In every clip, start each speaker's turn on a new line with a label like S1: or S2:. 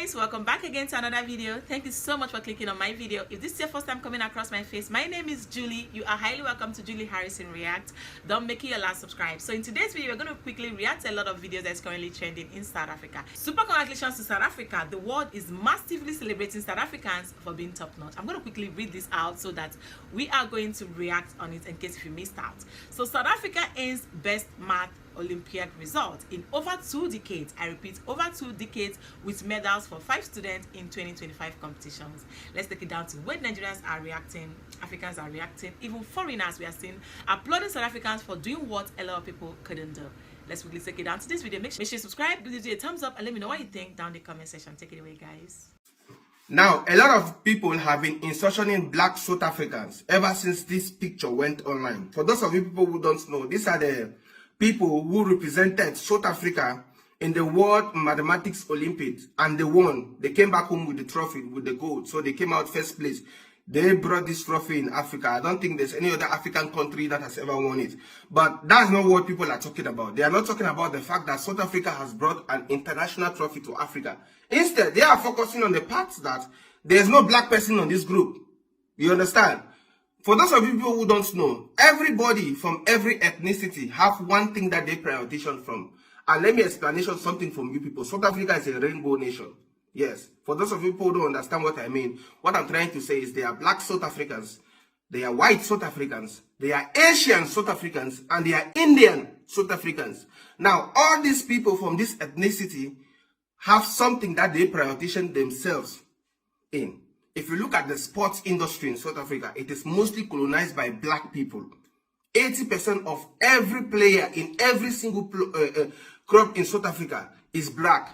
S1: guys, welcome back again to another video. Thank you so much for clicking on my video. If this is your first time coming across my face, my name is Julie. You are highly welcome to Julie Harrison React. Don't make it your last subscribe. So in today's video, we're going to quickly react to a lot of videos that's currently trending in South Africa. Super congratulations to South Africa. The world is massively celebrating South Africans for being top notch. I'm going to quickly read this out so that we are going to react on it in case if you missed out. So South Africa ends best math Olympiad result in over 2 decades. I repeat, over 2 decades, with medals for 5 students in 2025 competitions. Let's take it down to when Nigerians are reacting, Africans are reacting, even foreigners we are seeing applauding South Africans for doing what a lot of people couldn't do. Let's quickly take it down to this video. Make sure you subscribe, give this video a thumbs up, and let me know what you think down in the comment section. Take it away, guys.
S2: Now, a lot of people have been inserting black South Africans ever since this picture went online. For those of you people who don't know, these are the people who represented South Africa in the World Mathematics Olympiad, and they won. They came back home with the trophy, with the gold. So they came out first place. They brought this trophy in Africa. I don't think there's any other African country that has ever won it. But that's not what people are talking about. They are not talking about the fact that South Africa has brought an international trophy to Africa. Instead, they are focusing on the part that there's no black person on this group. You understand? For those of you people who don't know, everybody from every ethnicity have one thing that they prioritize from. And let me explanation something from you people. South Africa is a rainbow nation. Yes. For those of you people who don't understand what I mean, what I'm trying to say is there are black South Africans, there are white South Africans, there are Asian South Africans, and there are Indian South Africans. Now, all these people from this ethnicity have something that they prioritize themselves in. If you look at the sports industry in South Africa, it is mostly colonized by black people. 80% of every player in every single club in South Africa is black.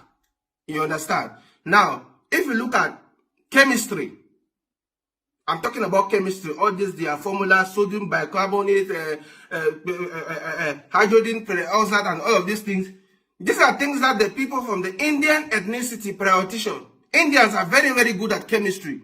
S2: You understand? Now, if you look at chemistry, I'm talking about chemistry, all this, their formula, sodium bicarbonate, hydrogen peroxide, and all of these things. These are things that the people from the Indian ethnicity prioritize. Indians are very, very good at chemistry.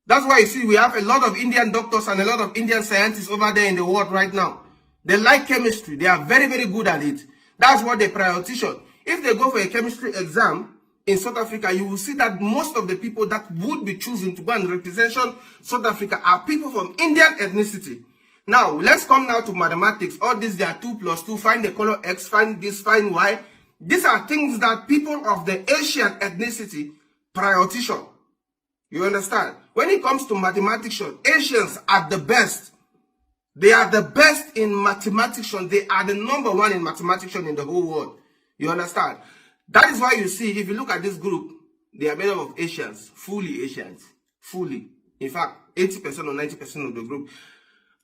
S2: That's why you see we have a lot of Indian doctors and a lot of Indian scientists over there in the world right now. They like chemistry. They are very, very good at it. That's what they prioritize. If they go for a chemistry exam in South Africa, you will see that most of the people that would be choosing to go and represent South Africa are people from Indian ethnicity. Now, let's come now to mathematics. All these, they are 2 plus 2. Find the color X, find this, find Y. These are things that people of the Asian ethnicity prioritize. You understand? When it comes to mathematics, Asians are the best. They are the best in mathematics. They are the #1 in mathematics in the whole world. You understand? That is why you see, if you look at this group, they are made up of Asians, fully Asians, fully. In fact, 80% or 90% of the group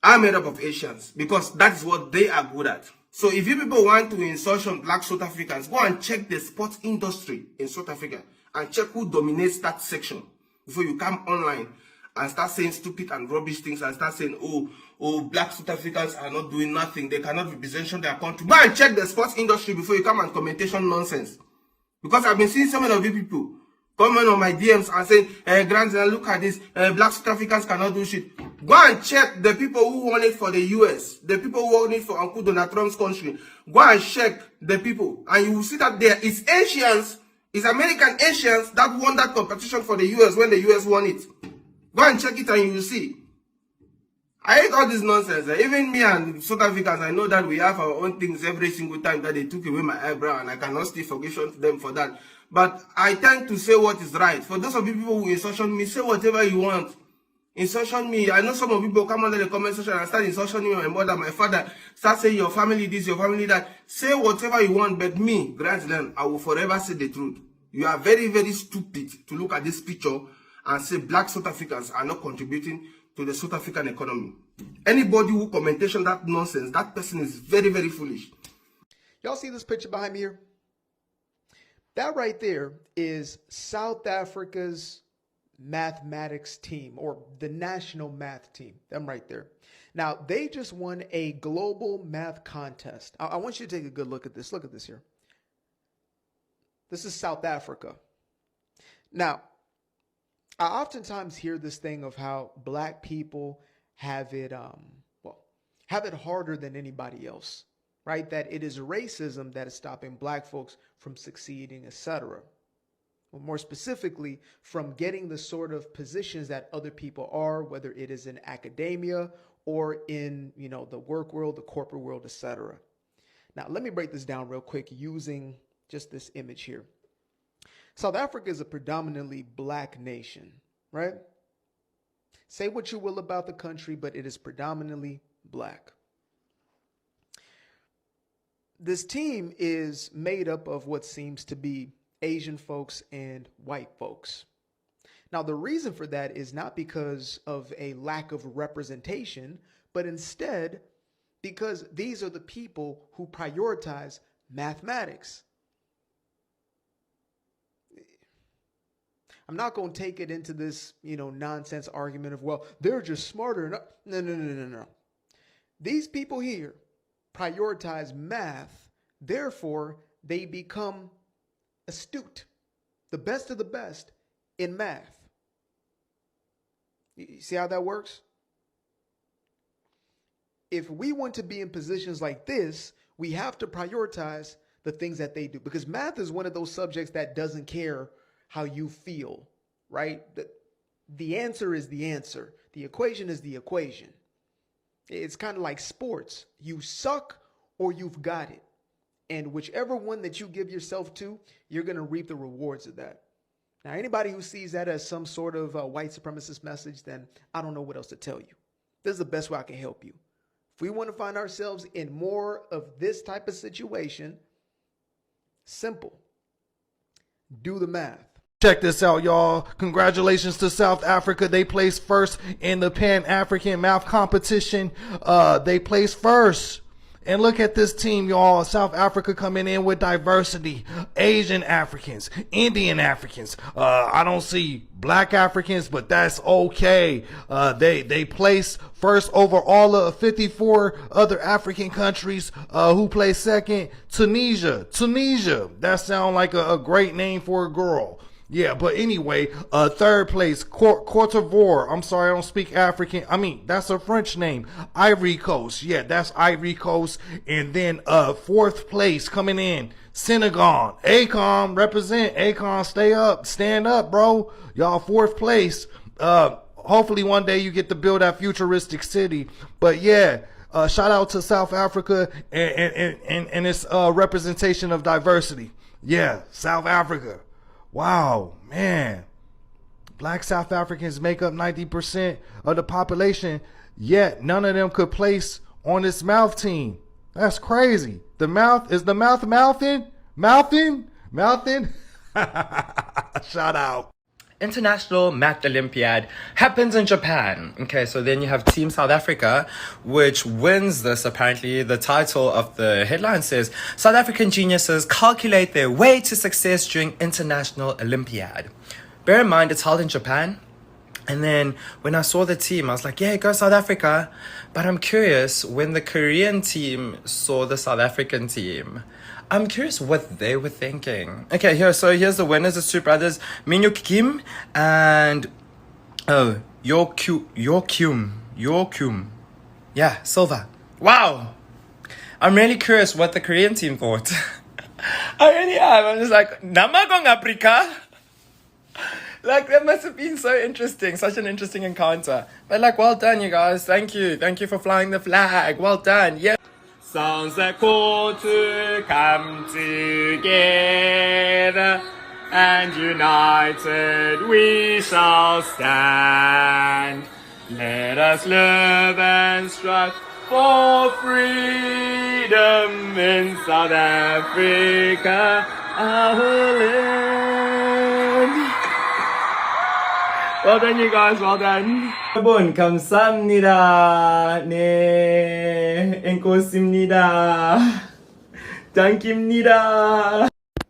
S2: are made up of Asians because that is what they are good at. So if you people want to insert black South Africans, go and check the sports industry in South Africa and check who dominates that section before you come online and start saying stupid and rubbish things and start saying, oh, black South Africans are not doing nothing. They cannot represent their country. Go and check the sports industry before you come and commentation nonsense. Because I've been seeing so many of you people comment on my DMs and saying, Grandson, look at this. Black South Africans cannot do shit. Go and check the people who won it for the US. The people who won it for Uncle Donald Trump's country. Go and check the people. And you will see that there is Asians, it's American Asians that won that competition for the US when the US won it. Go and check it and you will see. I hate all this nonsense. Even me and South Africans, I know that we have our own things every single time that they took away my eyebrow, and I cannot still forgive them for that. But I tend to say what is right. For those of you people who insertion me, say whatever you want. Insertion me. I know some of you people come under the comment section and start insertion me, my mother, my father, start saying your family this, your family that. Say whatever you want, but me, Grandland, I will forever say the truth. You are very, very stupid to look at this picture and say black South Africans are not contributing to the South African economy. Anybody who commentation that nonsense, that person is very, very foolish.
S3: Y'all see this picture behind me here? That right there is South Africa's mathematics team, or the national math team. Them right there. Now, they just won a global math contest. I want you to take a good look at this. Look at this here. This is South Africa. Now, I oftentimes hear this thing of how black people have it, have it harder than anybody else, right? That it is racism that is stopping black folks from succeeding, etc. more specifically, from getting the sort of positions that other people are, whether it is in academia or in, the work world, the corporate world, etc. Now, let me break this down real quick using just this image here. South Africa is a predominantly black nation, right? Say what you will about the country, but it is predominantly black. This team is made up of what seems to be Asian folks and white folks. Now, the reason for that is not because of a lack of representation, but instead because these are the people who prioritize mathematics. I'm not going to take it into this, nonsense argument of, well, they're just smarter. No. These people here prioritize math. Therefore, they become astute, the best of the best in math. You see how that works? If we want to be in positions like this, we have to prioritize the things that they do, because math is one of those subjects that doesn't care how you feel, right? The answer is the answer. The equation is the equation. It's kind of like sports. You suck or you've got it. And whichever one that you give yourself to, you're going to reap the rewards of that. Now, anybody who sees that as some sort of white supremacist message, then I don't know what else to tell you. This is the best way I can help you. If we want to find ourselves in more of this type of situation, simple. Do the math.
S4: Check this out, y'all. Congratulations to South Africa. They placed first in the Pan-African math competition. They placed first. And look at this team, y'all. South Africa coming in with diversity. Asian Africans, Indian Africans. I don't see black Africans, but that's okay. They placed first over all of 54 other African countries. Who placed second? Tunisia. That sounds like a great name for a girl. Yeah, but anyway, third place, Côte d'Ivoire. I'm sorry, I don't speak African. I mean, that's a French name. Ivory Coast. Yeah, that's Ivory Coast. And then fourth place coming in, Senegal. Akon, represent. Akon, stand up, bro. Y'all fourth place. Hopefully one day you get to build that futuristic city. But yeah, shout out to South Africa and its representation of diversity. Yeah, South Africa. Wow, man. Black South Africans make up 90% of the population, yet none of them could place on this mouth team. That's crazy. The mouth, is the mouth mouthing? Shout out.
S5: International Math Olympiad happens in Japan. Okay, so then you have Team South Africa, which wins this. Apparently, the title of the headline says, South African geniuses calculate their way to success during International Olympiad. Bear in mind, it's held in Japan. And then when I saw the team, I was like, yeah, go South Africa. But I'm curious, when the Korean team saw the South African team, I'm curious what they were thinking. Okay, here's the winners, the two brothers, Min-Yook Kim and Yeokyum. Yeah, silver. Wow. I'm really curious what the Korean team thought. I really am. I'm just like, Namagong Afrika. Like, that must have been so interesting. Such an interesting encounter. But like, well done, you guys. Thank you. Thank you for flying the flag. Well done. Yeah. Sounds like call to come together, and united we shall stand. Let us live and strive for freedom in South Africa, our land. Well done, you guys. Well done. 여러분 감사합니다. 네, 고맙습니다. Dank입니다.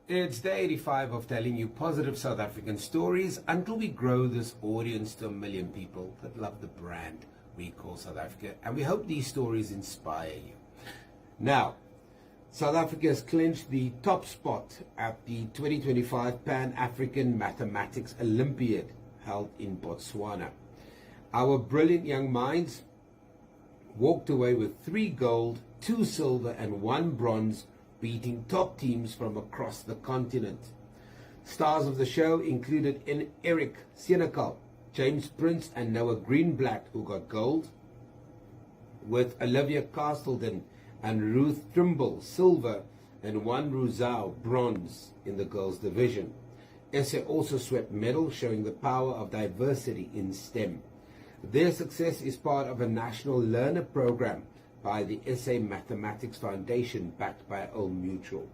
S6: It's day 85 of telling you positive South African stories until we grow this audience to 1 million people that love the brand we call South Africa, and we hope these stories inspire you. Now, South Africa has clinched the top spot at the 2025 Pan-African Mathematics Olympiad held in Botswana. Our brilliant young minds walked away with 3 gold, 2 silver and 1 bronze, beating top teams from across the continent. Stars of the show included Eric Senekal, James Prince and Noah Greenblatt, who got gold, with Olivia Castleton and Ruth Trimble silver and Juan Ruzao bronze in the girls division. SA also swept medal, showing the power of diversity in STEM. Their success is part of a national learner program by the SA Mathematics Foundation, backed by Old Mutual.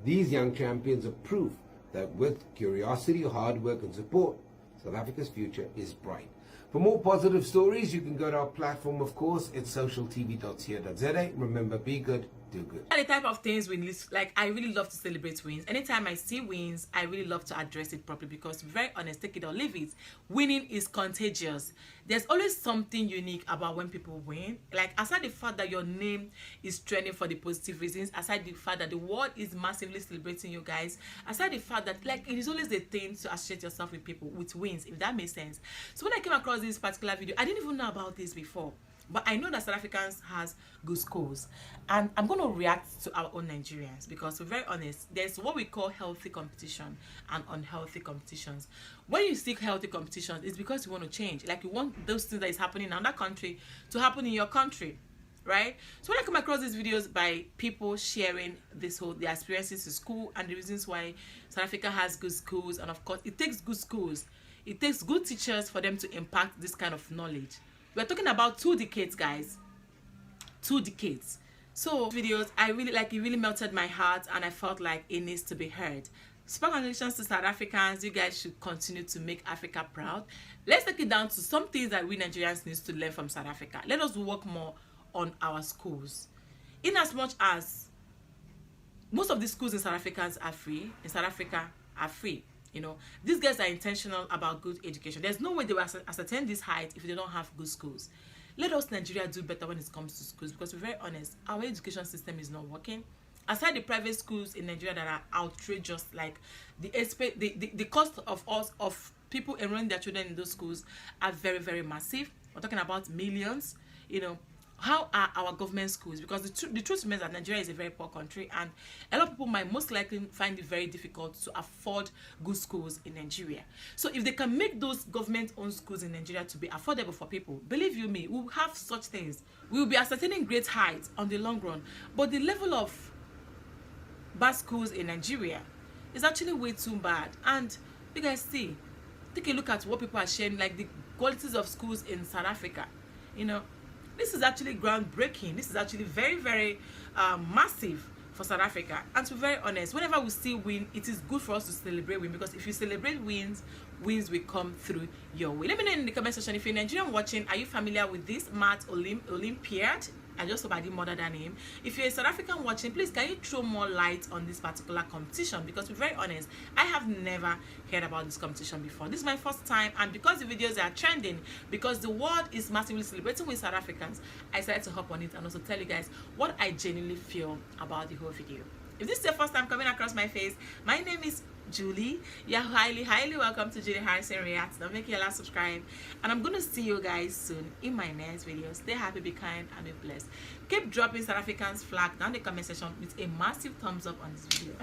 S6: These young champions are proof that with curiosity, hard work and support, South Africa's future is bright. For more positive stories, you can go to our platform, of course. It's socialtv.co.za. Remember, be good, do good.
S1: The type of things we list, like, I really love to celebrate wins. Anytime I see wins, I really love to address it properly, because to be very honest, take it or leave it, winning is contagious. There's always something unique about when people win. Like, aside the fact that your name is trending for the positive reasons, aside the fact that the world is massively celebrating you guys, aside the fact that, like, it is always the thing to associate yourself with people with wins, if that makes sense. So when I came across this particular video, I didn't even know about this before. But I know that South Africans has good schools, and I'm going to react to our own Nigerians, because to be very honest, there's what we call healthy competition and unhealthy competitions. When you seek healthy competitions, it's because you want to change. Like, you want those things that is happening in another country to happen in your country, right? So when I come across these videos by people sharing their experiences in school and the reasons why South Africa has good schools, and of course it takes good schools, it takes good teachers for them to impact this kind of knowledge. We're talking about 2 decades, guys. 2 decades. So videos, I really like, it really melted my heart, and I felt like it needs to be heard. Super congratulations to South Africans. You guys should continue to make Africa proud. Let's take it down to some things that we Nigerians need to learn from South Africa. Let us work more on our schools. In as much as most of the schools in South Africa are free, you know, these guys are intentional about good education. There's no way they will ascertain this height if they don't have good schools. Let us Nigeria do better when it comes to schools, because to be very honest, our education system is not working. Aside the private schools in Nigeria that are outrageous, like the cost of people enrolling their children in those schools are very, very massive. We're talking about millions, you know. How are our government schools? Because the truth remains that Nigeria is a very poor country, and a lot of people might most likely find it very difficult to afford good schools in Nigeria. So if they can make those government-owned schools in Nigeria to be affordable for people, believe you me, we'll have such things. We will be ascertaining great heights on the long run. But the level of bad schools in Nigeria is actually way too bad. And you guys see, take a look at what people are sharing, like the qualities of schools in South Africa, you know. This is actually groundbreaking. This is actually very, very massive for South Africa. And to be very honest, whenever we see win, it is good for us to celebrate win, because if you celebrate wins will come through your way. Let me know in the comment section, if you're Nigerian watching, are you familiar with this math Olympiad? I just hope I didn't murder that name. If you're a South African watching, please can you throw more light on this particular competition, because to be very honest, I have never heard about this competition before. This is my first time, and because the videos are trending, because the world is massively celebrating with South Africans, I decided to hop on it and also tell you guys what I genuinely feel about the whole video. If this is your first time coming across my face, my name is Julie. You're highly welcome to Julie Harrison Reacts. Don't make your last subscribe, and I'm gonna see you guys soon in my next video. Stay happy, be kind, and be blessed. Keep dropping South Africans flag down in the comment section with a massive thumbs up on this video.